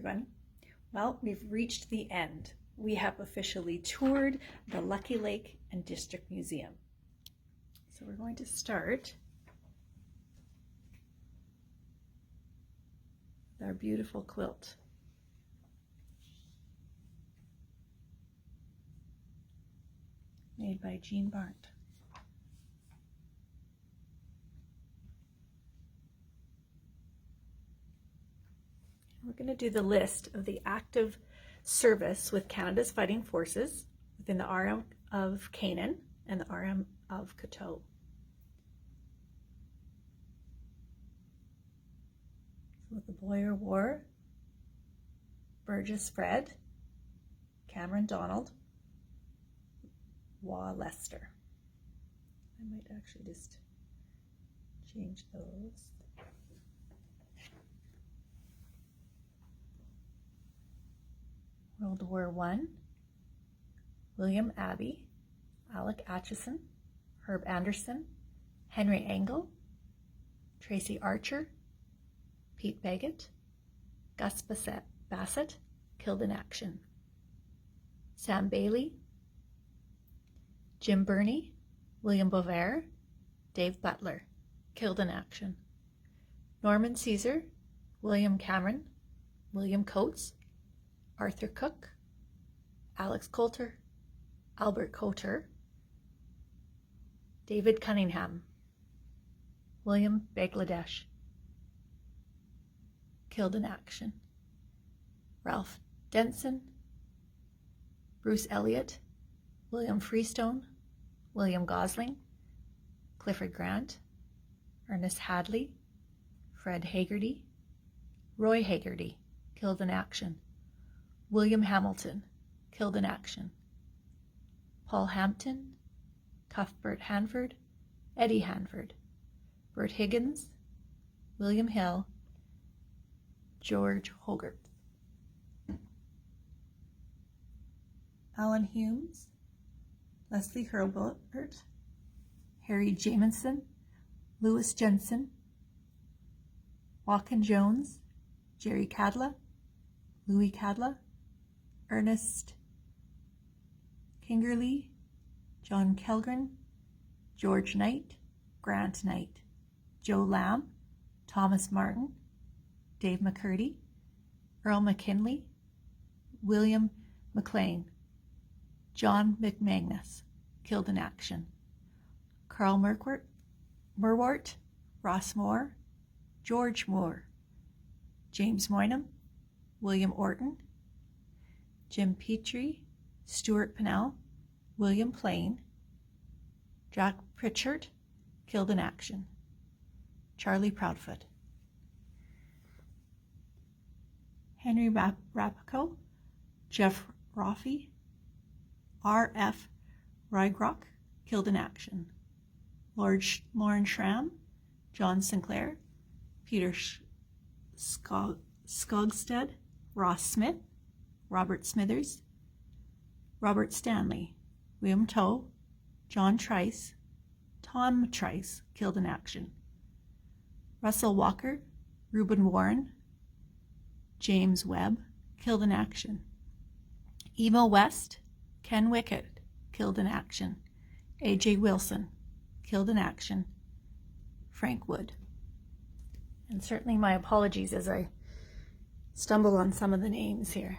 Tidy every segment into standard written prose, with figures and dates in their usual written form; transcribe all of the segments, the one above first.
everyone. Well, we've reached the end. We have officially toured the Lucky Lake and District Museum. So we're going to start with our beautiful quilt. Made by Jean Barnt. We're going to do the list of the active service with Canada's Fighting Forces within the RM of Canaan and the RM of Coteau. So with the Boyer War, Burgess Fred, Cameron Donald, Waugh Lester. I might actually just change those. World War I, William Abbey, Alec Aitchison, Herb Anderson, Henry Engel, Tracy Archer, Pete Baggett, Gus Bassett, killed in action. Sam Bailey, Jim Burney, William Bovair, Dave Butler, killed in action. Norman Caesar, William Cameron, William Coates, Arthur Cook, Alex Coulter, Albert Coulter, David Cunningham, William Bangladesh, killed in action. Ralph Denson, Bruce Elliott, William Freestone, William Gosling, Clifford Grant, Ernest Hadley, Fred Haggerty, Roy Haggerty, killed in action. William Hamilton, killed in action. Paul Hampton, Cuthbert Hanford, Eddie Hanford, Bert Higgins, William Hill, George Hogarth. Alan Humes, Leslie Hurlburt, Harry Jamieson, Louis Jensen, Joaquin Jones, Jerry Cadla, Louis Cadla, Ernest Kingerly, John Kellgren, George Knight, Grant Knight, Joe Lamb, Thomas Martin, Dave McCurdy, Earl McKinley, William McLean, John McManus, killed in action. Carl Merwart, Ross Moore, George Moore, James Moynham, William Orton, Jim Petrie, Stuart Pennell, William Plain, Jack Pritchard, killed in action. Charlie Proudfoot. Henry Rapico, Jeff Roffey, R.F. Rygrock, killed in action. Lauren Schramm, John Sinclair, Peter Skogstad, Ross Smith, Robert Smithers, Robert Stanley, William Toe, John Trice, Tom Trice, killed in action. Russell Walker, Reuben Warren, James Webb, killed in action. Emo West, Ken Wickett, killed in action. A.J. Wilson, killed in action. Frank Wood. And certainly my apologies as I stumble on some of the names here.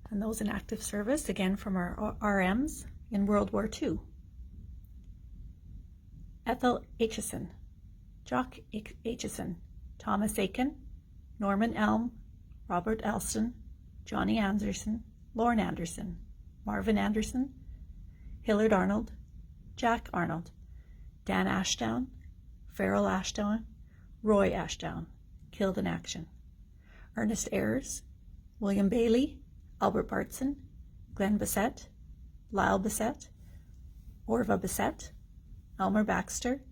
And those in active service, again from our RMs in World War II. Ethel Aitchison, Jock Aitchison, Thomas Aiken, Norman Elm, Robert Elston, Johnny Anderson, Lorne Anderson, Marvin Anderson, Hillard Arnold, Jack Arnold, Dan Ashdown, Farrell Ashdown, Roy Ashdown, killed in action. Ernest Ayres, William Bailey, Albert Bartson, Glenn Bissett, Lyle Bissett, Orva Bissett, Elmer Baxter,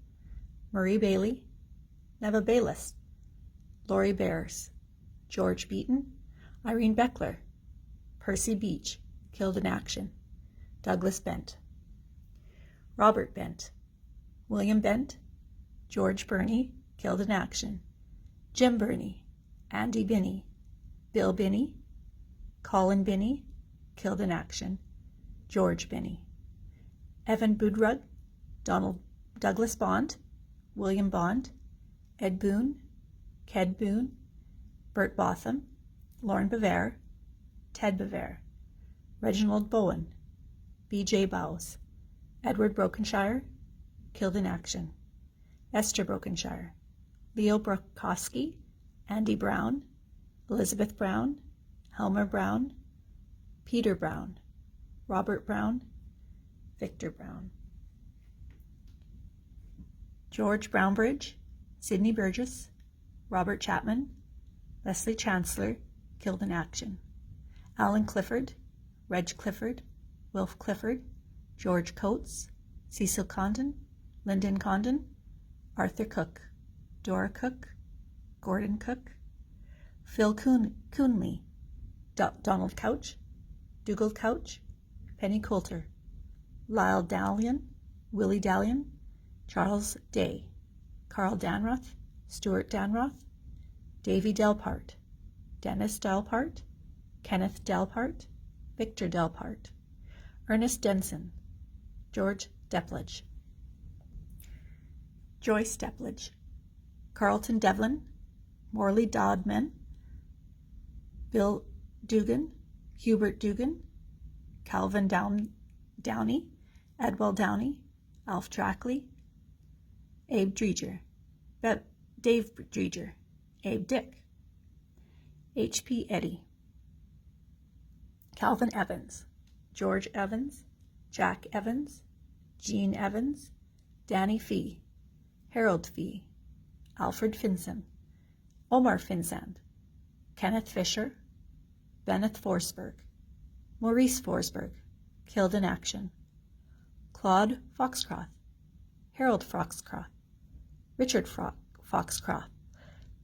Marie Bailey, Neva Bayless, Laurie Bears, George Beaton, Irene Beckler, Percy Beach, killed in action. Douglas Bent. Robert Bent, William Bent, George Burney, killed in action. Jim Birney, Andy Binney, Bill Binney, Colin Binney, killed in action. George Binney. Evan Boudrug, Douglas Bond, William Bond, Ed Boone, Ked Boone, Bert Botham, Lauren Bavare, Ted Bavare, Reginald Bowen, B.J. Bowes, Edward Brokenshire, killed in action. Esther Brokenshire, Leo Brokowski, Andy Brown, Elizabeth Brown, Helmer Brown, Peter Brown, Robert Brown, Victor Brown. George Brownbridge, Sidney Burgess, Robert Chapman, Leslie Chancellor, killed in action. Alan Clifford, Reg Clifford, Wilf Clifford, George Coates, Cecil Condon, Lyndon Condon, Arthur Cook, Dora Cook, Gordon Cook, Phil Coonley, Donald Couch, Dougal Couch, Penny Coulter, Lyle Dallion, Willie Dallion, Charles Day, Carl Danroth, Stuart Danroth, Davy Delpart, Dennis Delpart, Kenneth Delpart, Victor Delpart, Ernest Denson, George Depledge, Joyce Depledge, Carlton Devlin, Morley Dodman, Bill Dugan, Hubert Dugan, Calvin Downey, Edwell Downey, Alf Trackley, Abe Dreger, Dave Dreger, Abe Dick, H.P. Eddy, Calvin Evans, George Evans, Jack Evans, Jean Evans, Danny Fee, Harold Fee, Alfred Finson, Omar Finsand, Kenneth Fisher, Bennett Forsberg, Maurice Forsberg, killed in action. Claude Foxcroft, Harold Foxcroft, Richard Foxcroft,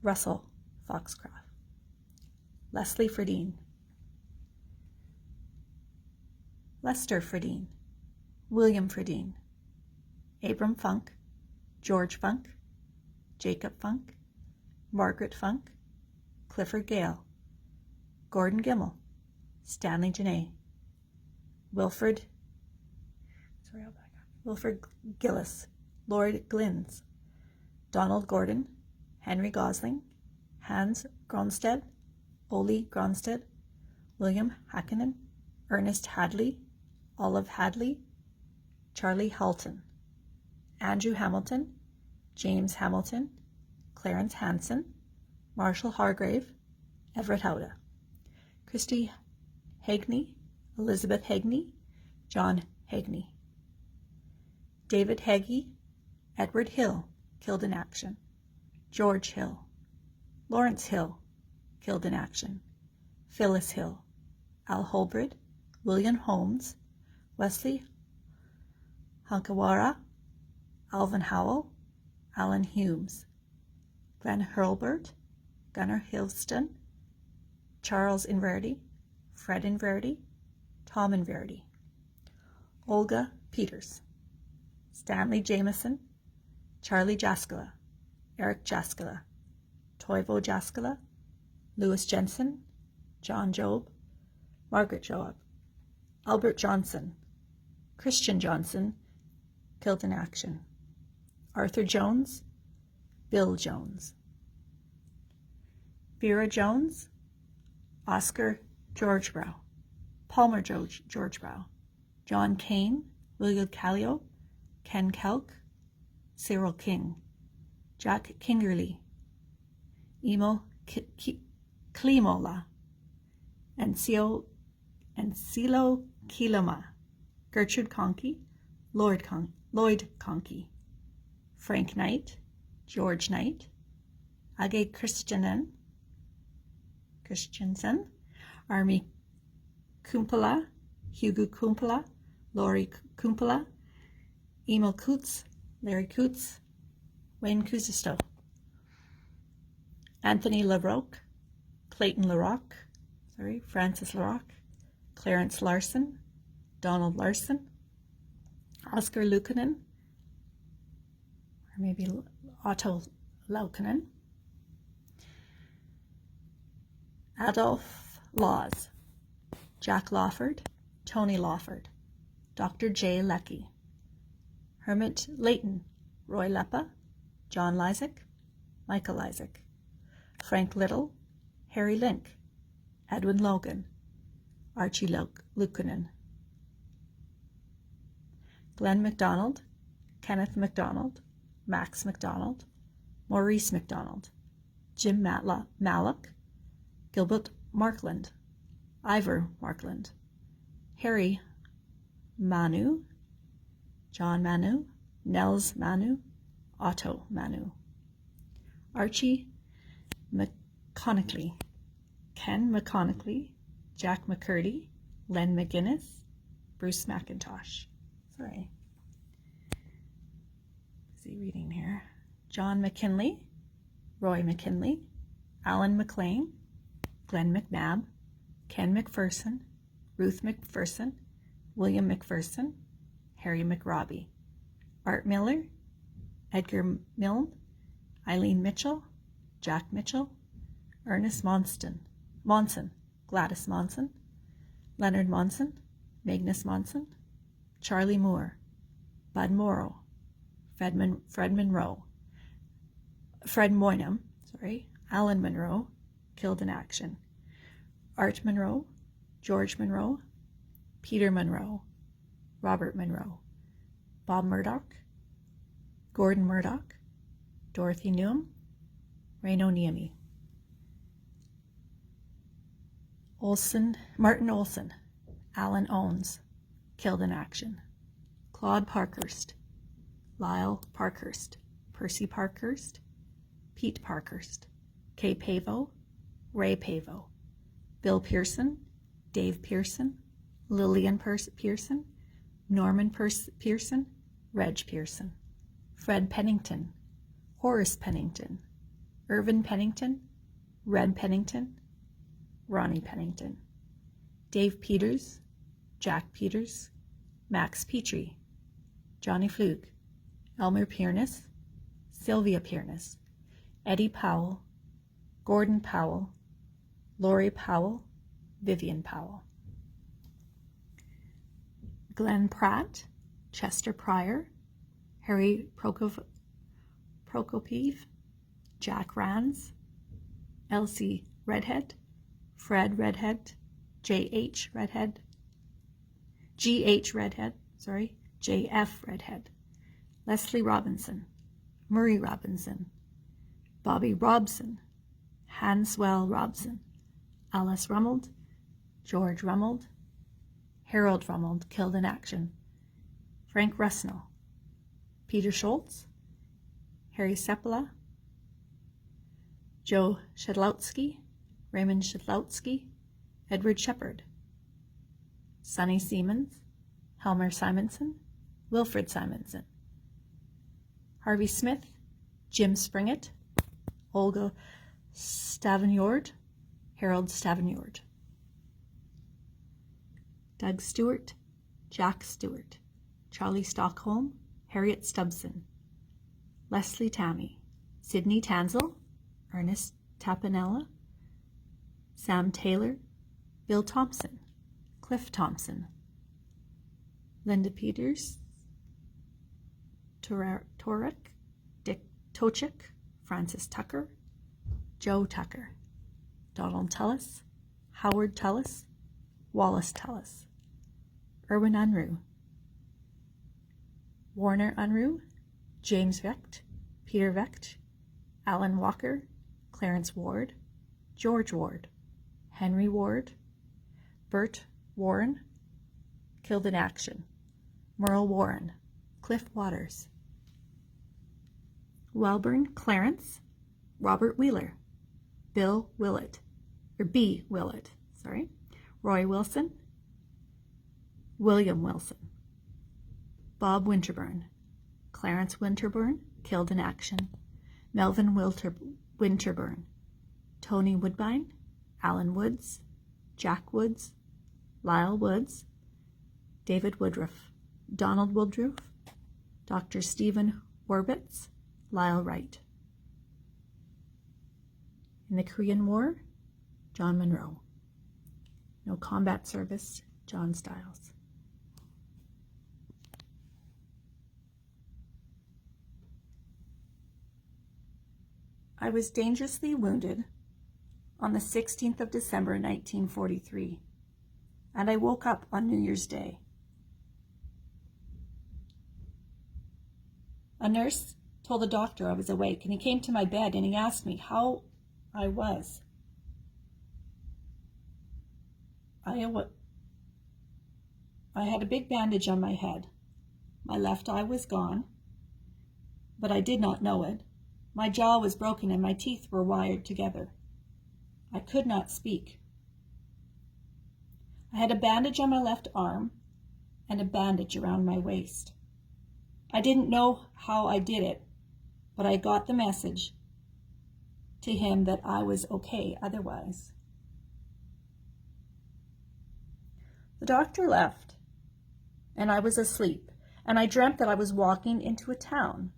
Russell Foxcroft, Leslie Fredine, Lester Fredine, William Fredine, Abram Funk, George Funk, Jacob Funk, Margaret Funk, Clifford Gale, Gordon Gimmel, Stanley Janae, Wilfred Gillis, Lord Glynns, Donald Gordon, Henry Gosling, Hans Gronstedt, Ole Gronstedt, William Hakkinen, Ernest Hadley, Olive Hadley, Charlie Halton, Andrew Hamilton, James Hamilton, Clarence Hanson, Marshall Hargrave, Everett Howda, Christy Hagney, Elizabeth Hagney, John Hagney, David Hagee, Edward Hill, killed in action, George Hill, Lawrence Hill, killed in action, Phyllis Hill, Al Holbrook, William Holmes, Wesley Hankawara, Alvin Howell, Alan Humes, Glenn Hurlbert, Gunnar Hilston, Charles Inverdi, Fred Inverdi, Tom Inverdi, Olga Peters, Stanley Jameson, Charlie Jaskula, Eric Jaskula, Toivo Jaskula, Louis Jensen, John Job, Margaret Joab, Albert Johnson, Christian Johnson, killed in action, Arthur Jones, Bill Jones, Vera Jones, Oscar Georgebrow, Palmer Georgebrow, John Kane, William Callio, Ken Kelk, Cyril King, Jack Kingerly, Emo Klimola, and Silo Kiloma, Gertrude Conkey, Lloyd Conkey, Frank Knight, George Knight, Age Christensen, Army Kumpala, Hugo Kumpala, Laurie Kumpala, Emil Kutz, Larry Kutz, Wayne Kuzisto, Anthony LaRocque, Clayton LaRocque, Francis LaRocque, Clarence Larson, Donald Larson, Oscar Lukanen, or maybe Otto Laukkanen. Adolph Laws, Jack Lawford, Tony Lawford, Dr. J. Leckie, Hermit Leighton, Roy Leppa, John Lysak, Michael Lysak, Frank Little, Harry Link, Edwin Logan, Archie Luukkonen, Glenn MacDonald, Kenneth MacDonald, Max MacDonald, Maurice MacDonald, Jim Mallock, Gilbert Markland, Ivor Markland, Harry Manu, John Manu, Nels Manu, Otto Manu, Archie McConnachly, Ken McConnachly, Jack McCurdy, Len McGuinness, Bruce McIntosh. Sorry. Busy reading here. John McKinley, Roy McKinley, Alan McLean, Glenn McNabb, Ken McPherson, Ruth McPherson, William McPherson, Harry McRobbie, Art Miller, Edgar Milne, Eileen Mitchell, Jack Mitchell, Ernest Monson, Gladys Monson, Leonard Monson, Magnus Monson, Charlie Moore, Bud Morrow, Fred Moynham, Alan Monroe, killed in action, Art Monroe, George Monroe, Peter Monroe, Robert Monroe, Bob Murdoch, Gordon Murdoch, Dorothy Newham, Reno Niemi. Martin Olson, Alan Owens, killed in action, Claude Parkhurst, Lyle Parkhurst, Percy Parkhurst, Pete Parkhurst, Kay Pavo, Ray Pavo, Bill Pearson, Dave Pearson, Lillian Pearson, Norman Pearson, Reg Pearson, Fred Pennington, Horace Pennington, Irvin Pennington, Red Pennington, Ronnie Pennington, Dave Peters, Jack Peters, Max Petrie, Johnny Fluke, Elmer Piernes, Sylvia Piernes, Eddie Powell, Gordon Powell, Lori Powell, Vivian Powell. Glenn Pratt, Chester Pryor, Harry Prokopiev, Jack Rands, Elsie Redhead, Fred Redhead, G.H. Redhead, J.F. Redhead, Leslie Robinson, Murray Robinson, Bobby Robson, Hanswell Robson, Alice Rummold, George Rummold, Harold Rummold, killed in action, Frank Rusnell, Peter Schultz, Harry Seppala, Joe Shedlowski, Raymond Shedlowski, Edward Shepard, Sonny Siemens, Helmer Simonson, Wilfred Simonson, Harvey Smith, Jim Springett, Olga Stavanyord, Harold Stavanyord, Doug Stewart, Jack Stewart, Charlie Stockholm, Harriet Stubson, Leslie Tammy, Sidney Tanzel, Ernest Tapanella, Sam Taylor, Bill Thompson, Cliff Thompson, Linda Peters, Torek, Dick Tochik, Francis Tucker, Joe Tucker, Donald Tullis, Howard Tullis, Wallace Tullis, Erwin Unruh, Warner Unruh, James Vecht, Peter Vecht, Alan Walker, Clarence Ward, George Ward, Henry Ward, Bert Warren, killed in action, Merle Warren, Cliff Waters, Welburn Clarence, Robert Wheeler, B. Willett, Roy Wilson, William Wilson, Bob Winterburn, Clarence Winterburn, killed in action, Melvin Winterburn, Tony Woodbine, Alan Woods, Jack Woods, Lyle Woods, David Woodruff, Donald Woodruff, Dr. Stephen Orbitz, Lyle Wright. In the Korean War, John Monroe. No combat service, John Stiles. I was dangerously wounded on the 16th of December, 1943, and I woke up on New Year's Day. A nurse told the doctor I was awake, and he came to my bed and he asked me how I was. I had a big bandage on my head. My left eye was gone, but I did not know it. My jaw was broken and my teeth were wired together. I could not speak. I had a bandage on my left arm and a bandage around my waist. I didn't know how I did it, but I got the message to him that I was okay otherwise. The doctor left, and I was asleep, and I dreamt that I was walking into a town,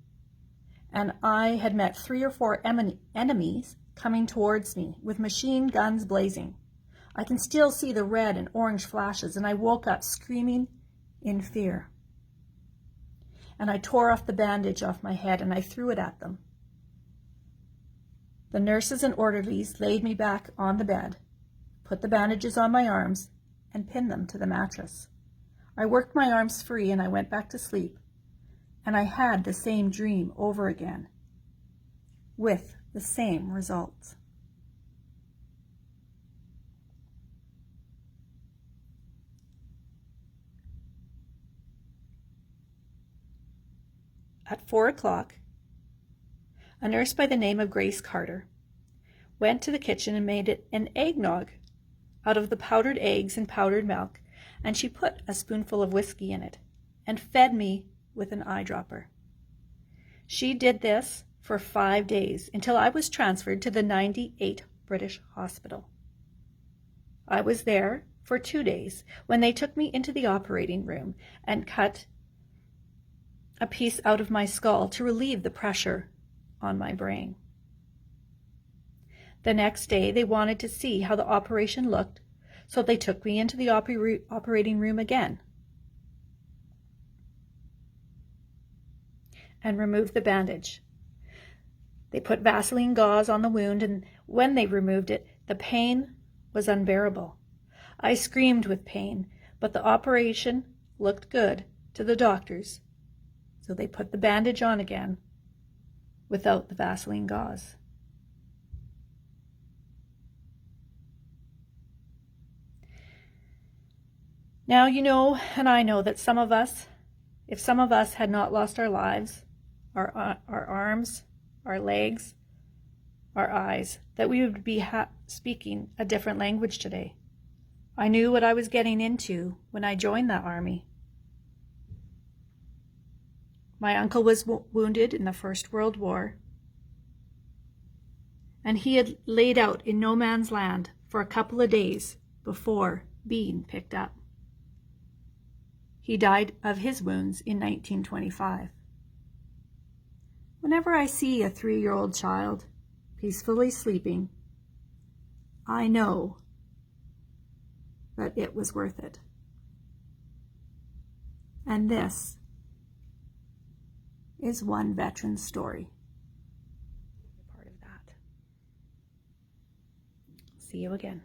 and I had met 3 or 4 enemies coming towards me with machine guns blazing. I can still see the red and orange flashes, and I woke up screaming in fear. And I tore off the bandage off my head and I threw it at them. The nurses and orderlies laid me back on the bed, put the bandages on my arms, and pinned them to the mattress. I worked my arms free and I went back to sleep, and I had the same dream over again, with the same results. At 4 o'clock, a nurse by the name of Grace Carter went to the kitchen and made an eggnog out of the powdered eggs and powdered milk, and she put a spoonful of whiskey in it and fed me with an eyedropper. She did this for 5 days until I was transferred to the 98 British Hospital. I was there for 2 days when they took me into the operating room and cut a piece out of my skull to relieve the pressure on my brain. The next day, they wanted to see how the operation looked, so they took me into the operating room again and removed the bandage. They put Vaseline gauze on the wound, and when they removed it, the pain was unbearable. I screamed with pain, but the operation looked good to the doctors, so they put the bandage on again without the Vaseline gauze. Now you know, and I know, that some of us, if some of us had not lost our lives, our arms, our legs, our eyes, that we would be speaking a different language today. I knew what I was getting into when I joined that army. My uncle was wounded in the First World War, and he had laid out in no man's land for a couple of days before being picked up. He died of his wounds in 1925. Whenever I see a 3-year-old child peacefully sleeping, I know that it was worth it. And this is one veteran's story. Part of that. See you again.